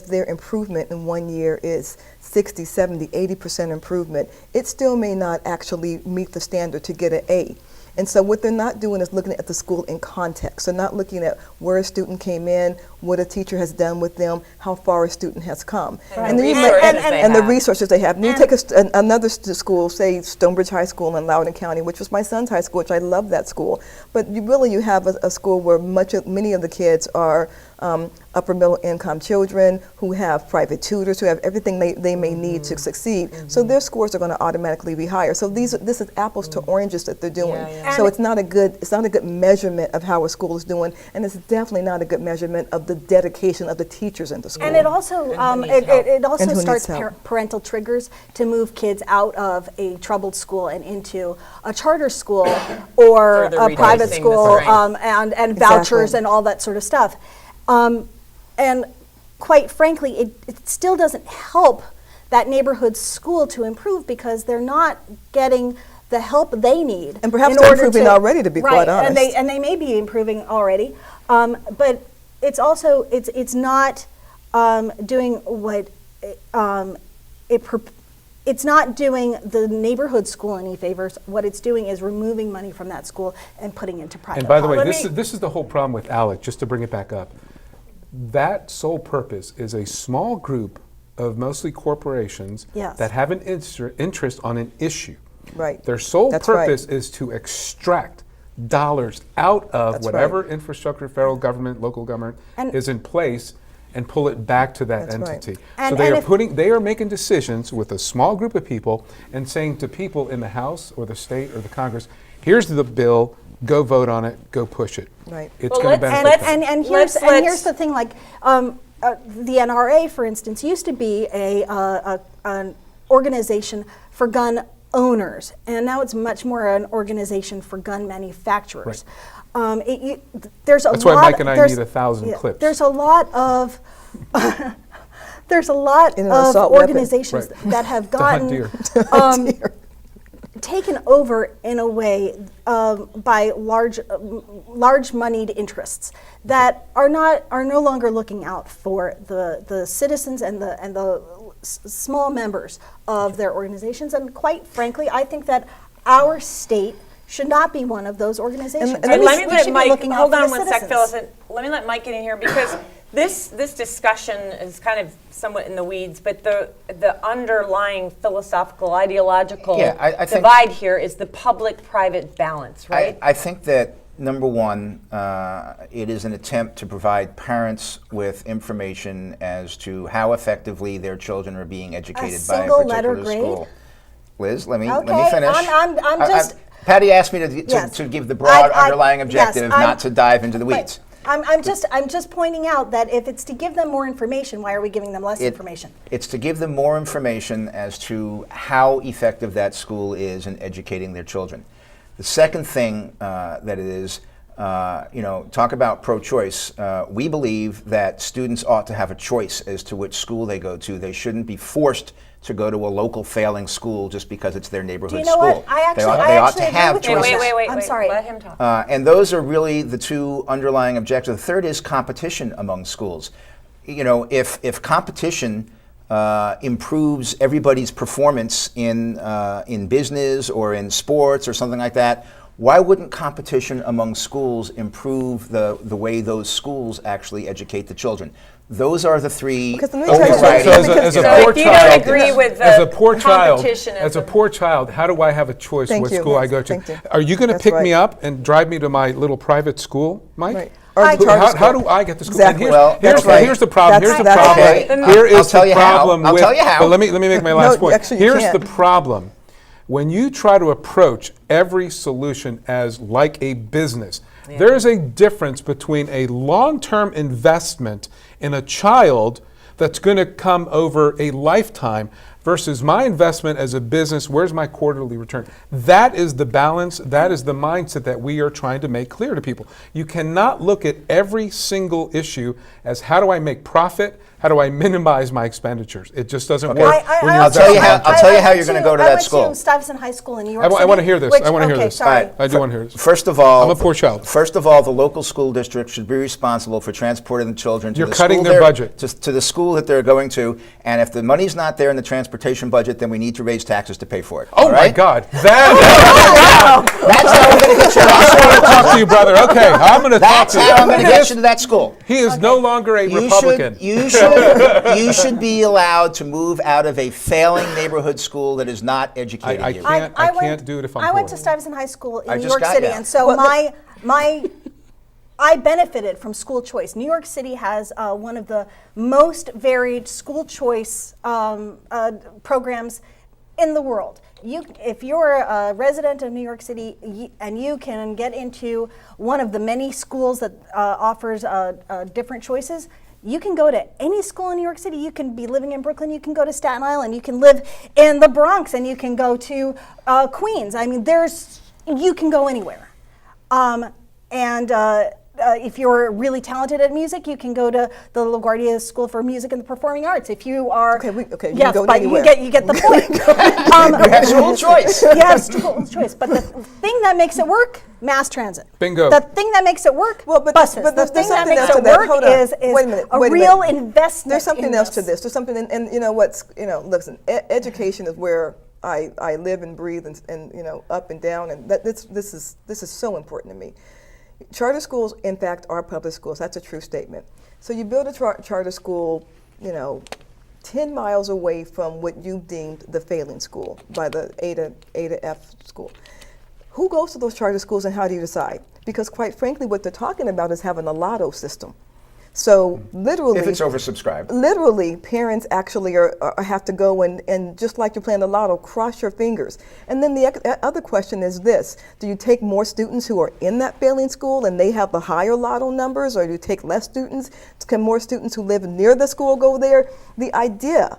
their improvement in 1 year is 60, 70, 80% improvement, it still may not actually meet the standard to get an A. And so what they're not doing is looking at the school in context. They're not looking at where a student came in, what a teacher has done with them, how far a student has come. And the resources they have. And you take another school, say Stonebridge High School in Loudoun County, which was my son's high school, which I love that school. But you have a school where many of the kids are upper middle income children who have private tutors, who have everything they may need to succeed. So their scores are going to automatically be higher. So this is apples to oranges that they're doing. So it's not a good measurement of how a school is doing, and it's definitely not a good measurement of the dedication of the teachers in the school. And it also starts parental triggers to move kids out of a troubled school and into a charter school or a private school, and vouchers and all that sort of stuff. And quite frankly, it still doesn't help that neighborhood school to improve because they're not getting the help they need. And perhaps in they're order improving already, to be quite honest. And they may be improving already, but it's also it's not doing what it's not doing the neighborhood school any favors. What it's doing is removing money from that school and putting it into private. And by the way, this is the whole problem with ALEC, just to bring it back up. That sole purpose is a small group of mostly corporations that have an interest on an issue. Right. Their sole That's purpose is to extract dollars out of whatever infrastructure, federal government, local government is in place and pull it back to that entity. So they are making decisions with a small group of people and saying to people in the House or the state or the Congress, here's the bill, go vote on it, go push it. Right. It's going to benefit them. And here's the thing, like the NRA, for instance, used to be an organization for gun owners, and now it's much more an organization for gun manufacturers. There's That's why Mike and I need 1,000 clips. There's a lot of organizations that have gotten taken over in a way by large moneyed interests that are no longer looking out for the citizens and the small members of their organizations. And quite frankly, I think that our state should not be one of those organizations. And let me let Mike, hold on one sec, Phyllis. Let me let Mike get in here because this discussion is kind of somewhat in the weeds, but the underlying philosophical, ideological divide here is the public-private balance, right? I think that, number one, it is an attempt to provide parents with information as to how effectively their children are being educated by a particular school. Liz, let me finish. I'm just... Patty asked me to give the broad underlying objective, not to dive into the weeds. I'm just pointing out that if it's to give them more information, why are we giving them less information? It's to give them more information as to how effective that school is in educating their children. The second thing that it is, talk about pro-choice. We believe that students ought to have a choice as to which school they go to. They shouldn't be forced to go to a local failing school just because it's their neighborhood school. Do you know what? They ought to have choices. Wait, I'm sorry. Let him talk. And those are really the two underlying objectives. The third is competition among schools. If competition improves everybody's performance in business or in sports or something like that, why wouldn't competition among schools improve the way those schools actually educate the children? Those are the three overriding. As a poor child, how do I have a choice what school I go to? Are you going to pick me up and drive me to my little private school, Mike? How do I get to school? Exactly. Here's the problem. Here is the problem. I'll tell you how. But let me make my last point. Here's the problem. When you try to approach every solution as like a business, there is a difference between a long-term investment in a child that's going to come over a lifetime versus my investment as a business. Where's my quarterly return? That is the balance. That is the mindset that we are trying to make clear to people. You cannot look at every single issue as how do I make profit? How do I minimize my expenditures? It just doesn't work. I'll tell you how you're going to go to that school. I went to Stuyvesant High School in New York City. I want to hear this. I want to hear this. Sorry. I do want to hear this. First of all, I'm a poor child. First of all, the local school district should be responsible for transporting the children to You're the cutting school their budget. to the school that they're going to. And if the money's not there in the transportation budget, then we need to raise taxes to pay for it. Oh my God! That's how I'm going to get you. I want to talk to you, brother. Okay, I'm going to talk to you. That's how I'm going to get you to that school. He is no longer a Republican. You should be allowed to move out of a failing neighborhood school that is not educating you. I can't do it if I'm I poor. went to Stuyvesant High School in New just York got City, you. and so I benefited from school choice. New York City has one of the most varied school choice programs in the world. If you're a resident of New York City and you can get into one of the many schools that offers different choices, you can go to any school in New York City. You can be living in Brooklyn. You can go to Staten Island. You can live in the Bronx, and you can go to Queens. I mean, you can go anywhere. And if you're really talented at music, you can go to the LaGuardia School for Music and the Performing Arts. If you are, you yes, can go but anywhere. you get the point. You have school choice. You have school choice, but the thing that makes it work, mass transit. Bingo. The thing that makes it work, buses. But The there's thing that something makes else it to that. work Hold on. is Wait a minute. a Wait a real minute. investment. There's something in else this. to this. There's something, and you know what's, listen, education is where I live and breathe and up and down, and this is so important to me. Charter schools, in fact, are public schools. That's a true statement. So you build a charter school, 10 miles away from what you deemed the failing school by the A to F school. Who goes to those charter schools and how do you decide? Because quite frankly, what they're talking about is having a lotto system. So literally, If it's oversubscribed. literally, parents actually have to go and just like you're playing the lotto, cross your fingers. And then the other question is this: do you take more students who are in that failing school and they have the higher lotto numbers, or do you take less students? Can more students who live near the school go there? The idea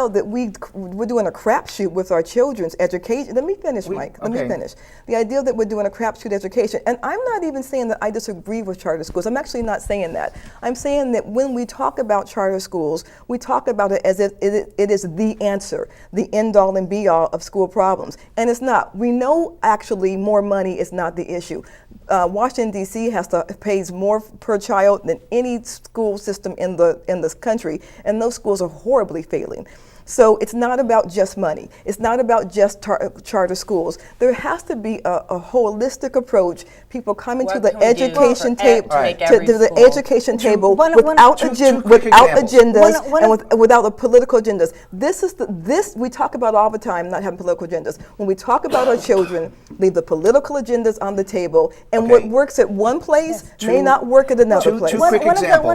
that we're doing a crapshoot with our children's education. Let me finish, Mike. Let me finish. The idea that we're doing a crapshoot education, and I'm not even saying that I disagree with charter schools. I'm actually not saying that. I'm saying that when we talk about charter schools, we talk about it as if it is the answer, the end all and be all of school problems, and it's not. We know actually more money is not the issue. Washington D.C. pays more per child than any school system in this country, and those schools are horribly failing. So it's not about just money. It's not about just charter schools. There has to be a holistic approach. People coming to the education table, to the education table without agendas and without the political agendas. This we talk about all the time, not having political agendas. When we talk about our children, leave the political agendas on the table, and what works at one place may not work at another place. One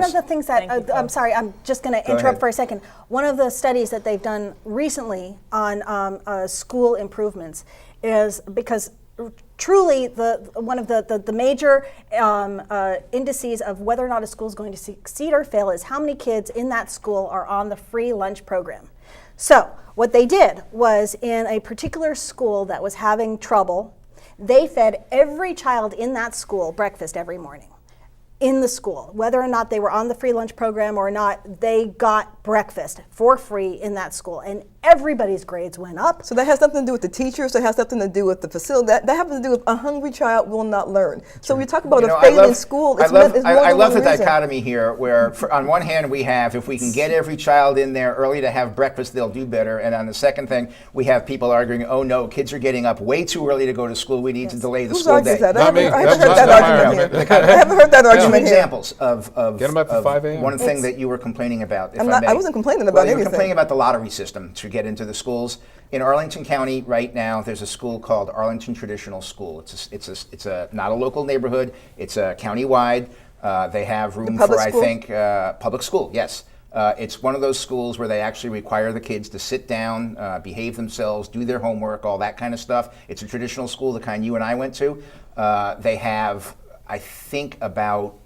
of the things that I'm sorry, I'm just going to interrupt for a second. One of the studies that they've done recently on school improvements is because truly one of the major indices of whether or not a school is going to succeed or fail is how many kids in that school are on the free lunch program. So what they did was, in a particular school that was having trouble, they fed every child in that school breakfast every morning. In the school, whether or not they were on the free lunch program or not, they got breakfast for free in that school, and everybody's grades went up. So that has nothing to do with the teachers. That has nothing to do with the facility. That has to do with a hungry child will not learn. So we talk about a failing school. I love the dichotomy here, where on one hand we have, if we can get every child in there early to have breakfast, they'll do better. And on the second thing, we have people arguing, oh no, kids are getting up way too early to go to school. We need to delay the school day. I haven't heard that argument here. I haven't heard that argument here. Examples of get them up at 5 a.m. One thing that you were complaining about. I wasn't complaining about anything. You were complaining about the lottery system to get into the schools. In Arlington County right now, there's a school called Arlington Traditional School. It's not a local neighborhood. It's a county-wide. They have room for, I think, public school. Yes. It's one of those schools where they actually require the kids to sit down, behave themselves, do their homework, all that kind of stuff. It's a traditional school, the kind you and I went to. They have, I think, about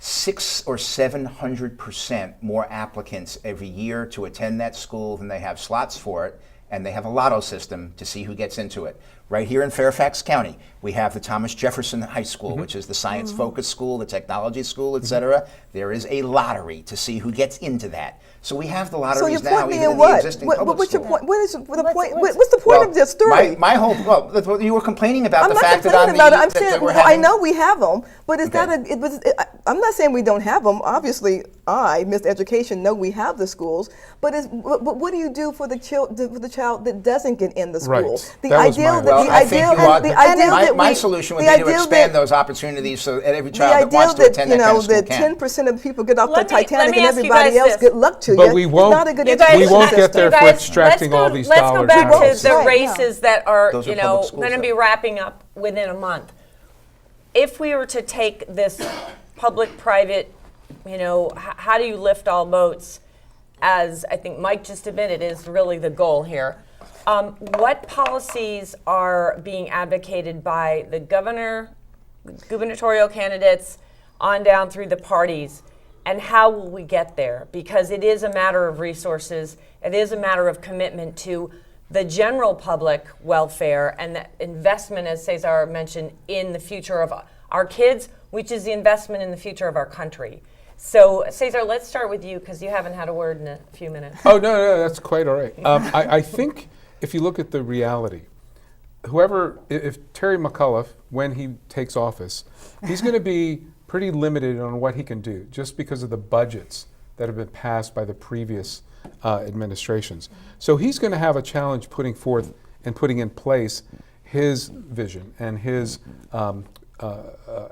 600% or 700% more applicants every year to attend that school than they have slots for it, and they have a lotto system to see who gets into it. Right here in Fairfax County, we have the Thomas Jefferson High School, which is the science-focused school, the technology school, et cetera. There is a lottery to see who gets into that. So we have the lotteries now, even in the existing public schools. What's the point of this story? My whole, well, you were complaining about the fact that I'm saying, I know we have them, but it's not I'm not saying we don't have them. Obviously, Mr. Education, know we have the schools, but what do you do for the child that doesn't get in the school? My solution would be to expand those opportunities so that every child that wants to attend that kind of school can. The 10% of people get off the Titanic and everybody else get luck to but we won't, not a good we won't get there for extracting all these dollars. Let's go back to the races that are going to be wrapping up within a month. If we were to take this public-private, how do you lift all boats, as I think Mike just admitted is really the goal here. What policies are being advocated by the gubernatorial candidates on down through the parties, and how will we get there? Because it is a matter of resources. It is a matter of commitment to the general public welfare and the investment, as Cesar mentioned, in the future of our kids, which is the investment in the future of our country. So, Cesar, let's start with you because you haven't had a word in a few minutes. Oh, no, that's quite all right. I think if you look at the reality, if Terry McAuliffe, when he takes office, he's going to be pretty limited on what he can do just because of the budgets that have been passed by the previous administrations. So he's going to have a challenge putting forth and putting in place his vision and his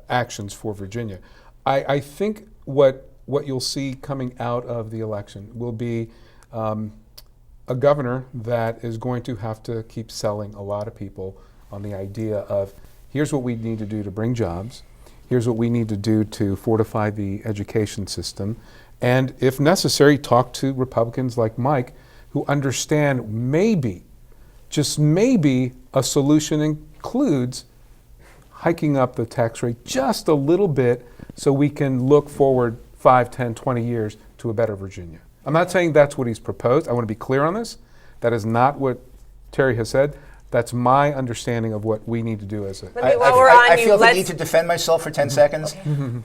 actions for Virginia. I think what you'll see coming out of the election will be a governor that is going to have to keep selling a lot of people on the idea of here's what we need to do to bring jobs, here's what we need to do to fortify the education system, and if necessary, talk to Republicans like Mike who understand maybe, just maybe, a solution includes hiking up the tax rate just a little bit so we can look forward 5, 10, 20 years to a better Virginia. I'm not saying that's what he's proposed. I want to be clear on this. That is not what Terry has said. That's my understanding of what we need to do as a... I feel the need to defend myself for 10 seconds.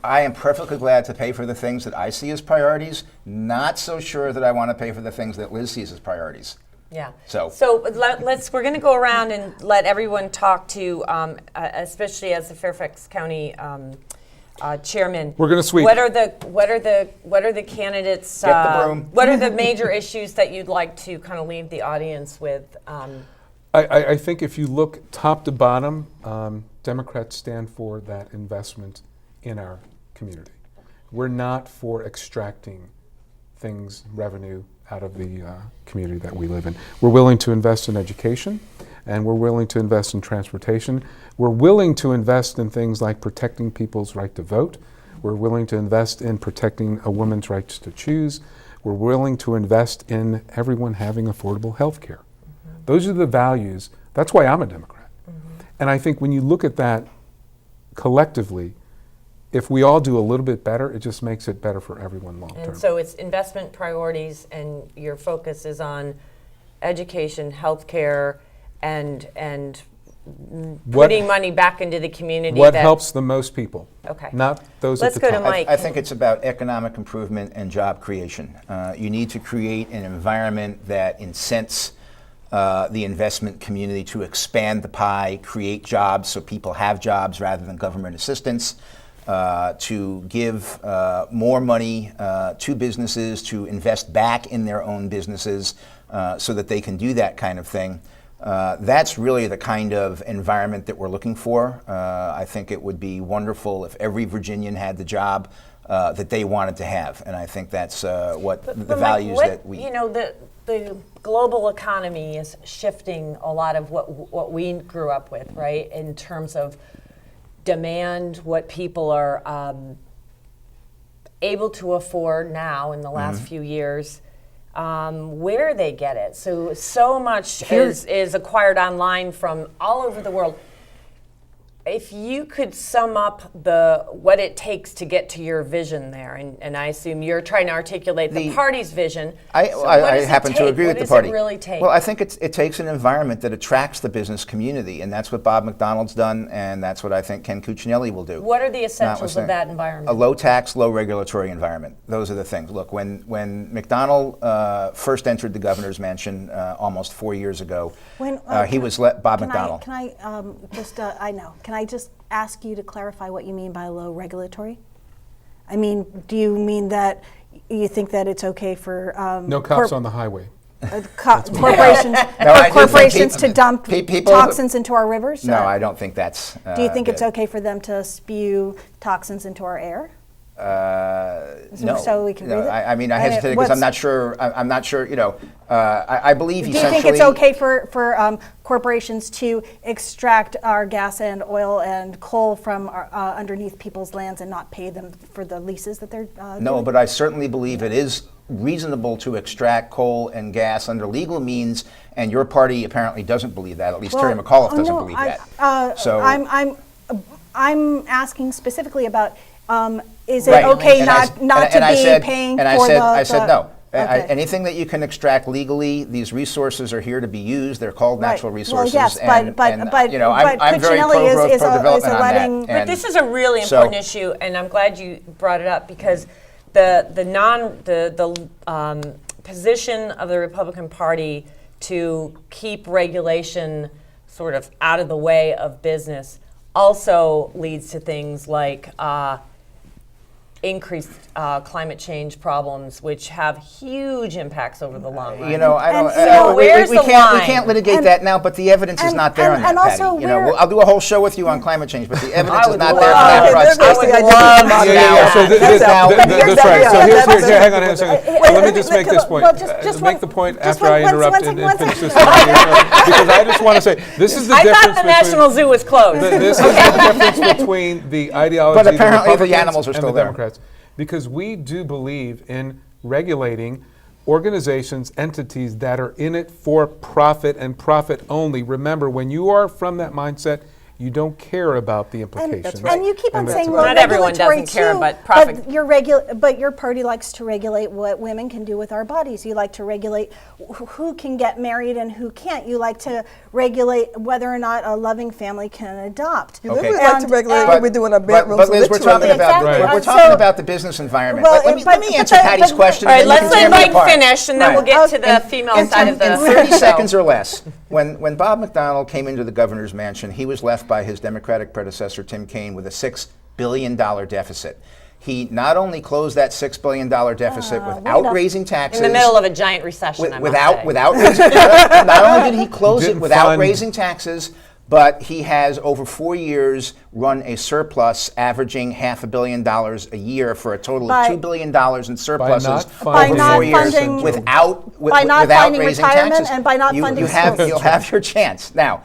I am perfectly glad to pay for the things that I see as priorities. Not so sure that I want to pay for the things that Liz sees as priorities. Yeah. So we're going to go around and let everyone talk to, especially as the Fairfax County chairman. We're going to sweep. What are the candidates? Get the broom. What are the major issues that you'd like to kind of leave the audience with? I think if you look top to bottom, Democrats stand for that investment in our community. We're not for extracting things, revenue, out of the community that we live in. We're willing to invest in education, and we're willing to invest in transportation. We're willing to invest in things like protecting people's right to vote. We're willing to invest in protecting a woman's rights to choose. We're willing to invest in everyone having affordable health care. Those are the values. That's why I'm a Democrat. And I think when you look at that collectively, if we all do a little bit better, it just makes it better for everyone long term. And so it's investment priorities, and your focus is on education, healthcare, and putting money back into the community. What helps the most people? Okay. Not those at the top. Let's go to Mike. I think it's about economic improvement and job creation. You need to create an environment that incents the investment community to expand the pie, create jobs so people have jobs rather than government assistance. To give more money to businesses to invest back in their own businesses so that they can do that kind of thing. That's really the kind of environment that we're looking for. I think it would be wonderful if every Virginian had the job that they wanted to have, and I think that's what the values that we... You know, the global economy is shifting a lot of what we grew up with, right, in terms of demand, what people are able to afford now in the last few years, where they get it. So much is acquired online from all over the world. If you could sum up what it takes to get to your vision there, and I assume you're trying to articulate the party's vision. I happen to agree with the party. What does it really take? Well, I think it takes an environment that attracts the business community, and that's what Bob McDonald's done, and that's what I think Ken Cuccinelli will do. What are the essentials of that environment? A low tax, low regulatory environment. Those are the things. Look, when McDonald first entered the governor's mansion almost 4 years ago, he was Bob McDonald. Can I just ask you to clarify what you mean by low regulatory? I mean, do you mean that you think that it's okay for no cops on the highway? Corporations to dump toxins into our rivers? No, I don't think that's... do you think it's okay for them to spew toxins into our air? No. So we can breathe it? I mean, I hesitate because I'm not sure. I'm not sure. You know, I believe do essentially. Do you think it's okay for corporations to extract our gas and oil and coal from underneath people's lands and not pay them for the leases that they're No, doing? but I certainly believe it is reasonable to extract coal and gas under legal means, and your party apparently doesn't believe that. At least Terry McAuliffe doesn't believe that. So I'm asking specifically about. Is it okay not to be paying for the... I said no. Anything that you can extract legally, these resources are here to be used. They're called natural resources. Well, yes, and, but you know, I'm very Cuccinelli pro-growth, is pro-development on letting. that. But this is a really important issue, and I'm glad you brought it up because the position of the Republican Party to keep regulation sort of out of the way of business also leads to things like increased climate change problems, which have huge impacts over the long run. You know, I don't. So where's the line? We can't litigate that now, but the evidence is not there on that, Patty. Also You know, I'll do a whole show with you on climate change, but the evidence is not there for love- that broad I statement. would love Yeah. So that's right. So here, hang on a second. Wait, Let me just make this point. well, just Make one- the point just after one- I one interrupt second, and one finish second. this because I just want to say this is the I difference thought the National Zoo was closed. This is the difference between the ideology But apparently of the the animals are Republicans still and the there. Democrats. Because we do believe in regulating organizations, entities that are in it for profit and profit only. Remember, when you are from that mindset, you don't care about the implications. And you keep on And saying that's well, right. Not everyone regulatory doesn't care, too, but profit- but your party likes to regulate what women can do with our bodies. You like to regulate who can get married and who can't. You like to regulate whether or not a loving family can adopt. You literally like to regulate what we do in our bedrooms. But Liz, we're talking about Exactly. we're talking about the business environment. Well, let me but answer Patty's question. All right, and then you let's can let tear me Mike apart. finish, and then we'll get to the female side of the In 30 show. seconds or less, when Bob McDonnell came into the governor's mansion, he was left by his Democratic predecessor, Tim Kaine, with a $6 billion deficit. He not only closed that $6 billion deficit without raising taxes. In the middle of a giant recession, I must say. without raising, not only did he close it Didn't without fund- raising taxes, but he has over 4 years run a surplus averaging $500 million a year for a total of $2 billion in surpluses By over not 4 years funding- without not without funding raising retirement taxes. and by not funding schools. You'll have your chance now.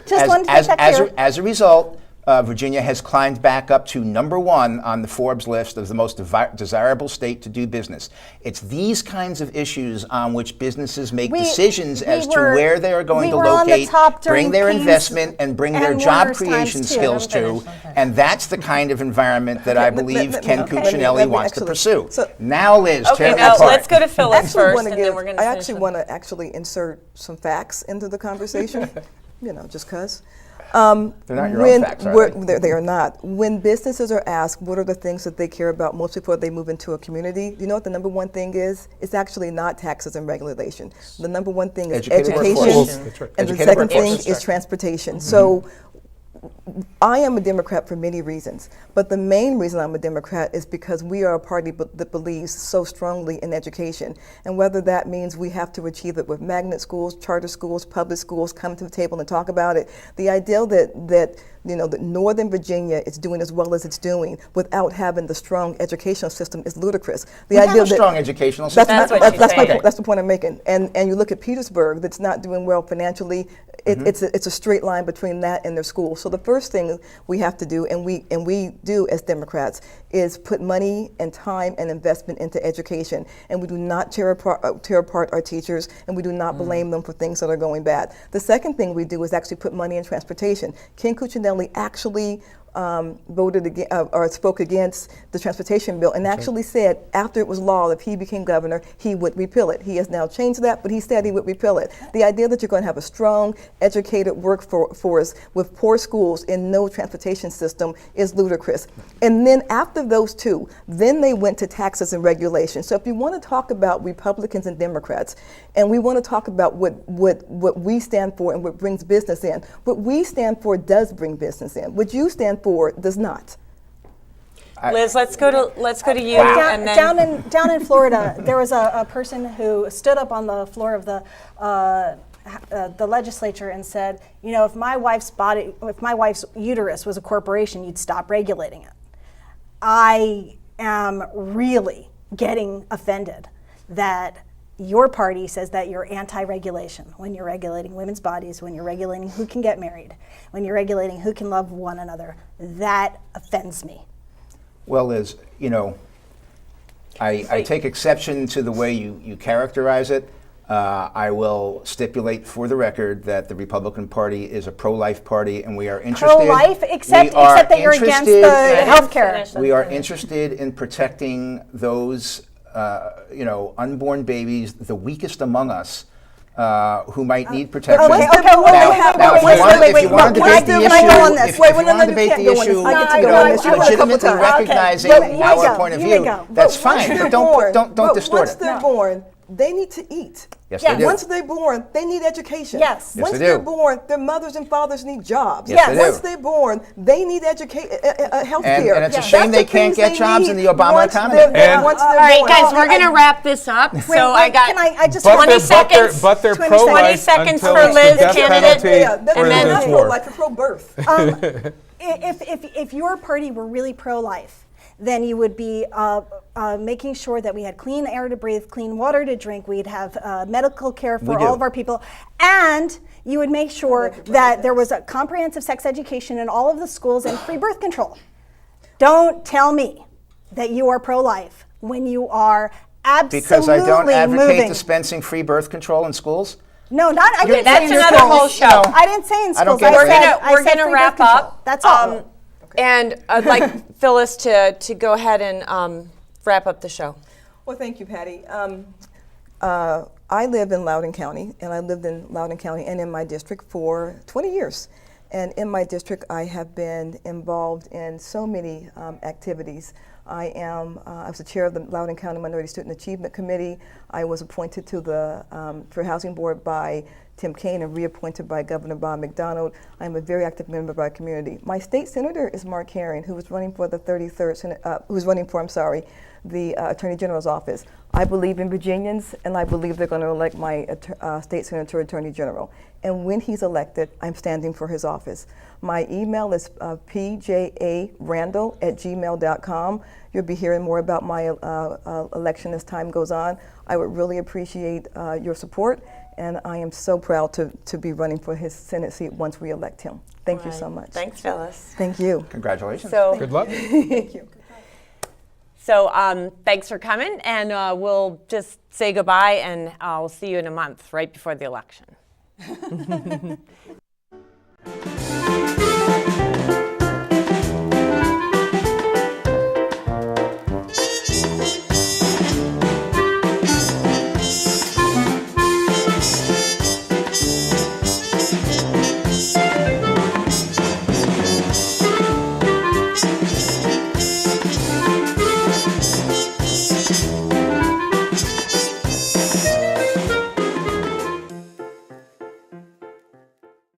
Just one as, quick as, here. as a result, Virginia has climbed back up to #1 on the Forbes list of the most desirable state to do business. It's these kinds of issues on which businesses make decisions as to where they are going to locate, bring their investment, and bring their job creation skills to. And that's the kind of environment that I believe Ken Cuccinelli wants to pursue. Now, Liz, tear me apart. Let's go to Phyllis first, and then give, we're going to I finish actually with- want to actually insert some facts into the conversation, you know, just because. They're not your own facts, are they? They are not. When businesses are asked what are the things that they care about most before they move into a community, do you know what the number one thing is? It's actually not taxes and regulation. The number one thing is Educated education, workforce. and the Educated second thing workforce. is transportation. So I am a Democrat for many reasons, but the main reason I'm a Democrat is because we are a party that believes so strongly in education. And whether that means we have to achieve it with magnet schools, charter schools, public schools, come to the table and talk about it, the idea that you know, that Northern Virginia is doing as well as it's doing without having the strong educational system is ludicrous. The We have a strong educational system. That's what she's saying. That's the point I'm making. And you look at Petersburg, that's not doing well financially. It's a straight line between that and their school. So the first thing we have to do, and we do as Democrats, is put money and time and investment into education. And we do not tear apart our teachers, and we do not blame them for things that are going bad. The second thing we do is actually put money in transportation. Ken Cuccinelli actually voted against, or spoke against the transportation bill, and actually said after it was law, if he became governor, he would repeal it. He has now changed that, but he said he would repeal it. The idea that you're going to have a strong, educated workforce with poor schools and no transportation system is ludicrous. And then after those two, then they went to taxes and regulation. So if you want to talk about Republicans and Democrats, and we want to talk about what we stand for and what brings business in, what we stand for does bring business in. What you stand for does not. Liz, let's go to you. Wow. And then Down in Florida, there was a person who stood up on the floor of the legislature and said, you know, if my wife's uterus was a corporation, you'd stop regulating it. I am really getting offended that your party says that you're anti-regulation when you're regulating women's bodies, when you're regulating who can get married, when you're regulating who can love one another. That offends me. Well, Liz, you know, I take exception to the way you characterize it. I will stipulate for the record that the Republican Party is a pro-life party, and we are interested. Pro-life, except that you're against the health care. We are interested in protecting those unborn babies, the weakest among us, who might need protection. Now, if you want to debate the issue, legitimately recognizing our point of view, that's fine. But don't distort once it. they're born, they need to eat. Yes, they do. Once they're born, they need education. Yes. Once Yes, they they're do. born, their mothers and fathers need jobs. Yes, they do. Once they're born, they need health care. And it's a shame they can't get jobs in the Obama economy. All right, guys, we're going to wrap this up. So I got I just 20 seconds. But they're 20 pro-life seconds until for it's the Liz, death candidate. penalty or They're the not war. pro-life, they're pro-birth. If your party were really pro-life, then you would be making sure that we had clean air to breathe, clean water to drink, we'd have medical care for all of our people, and you would make sure that there was a comprehensive sex education in all of the schools and free birth control. Don't tell me that you are pro-life when you are absolutely Because I don't advocate moving. dispensing free birth control in schools? No, not. I didn't That's say in another schools. whole show. I didn't say in I don't schools. get it. We're said gonna free wrap birth control. up. That's all. And I'd like Phyllis to go ahead and wrap up the show. Well, thank you, Patty. I live in Loudoun County, and I lived in Loudoun County and in my district for 20 years. And in my district, I have been involved in so many activities. I was the chair of the Loudoun County Minority Student Achievement Committee. I was appointed to the Fair Housing Board by Tim Kaine and reappointed by Governor Bob McDonald. I'm a very active member of our community. My state senator is Mark Herring, who is running for the 33rd Senate, the Attorney General's office. I believe in Virginians, and I believe they're going to elect my state senator Attorney General. And when he's elected, I'm standing for his office. My email is pjarandall@gmail.com. You'll be hearing more about my election as time goes on. I would really appreciate your support, and I am so proud to be running for his Senate seat once we elect him. Thank you so much. Thanks, Phyllis. Thank you. Congratulations. Good luck. Thank you. So thanks for coming, and we'll just say goodbye, and I'll see you in a month, right before the election.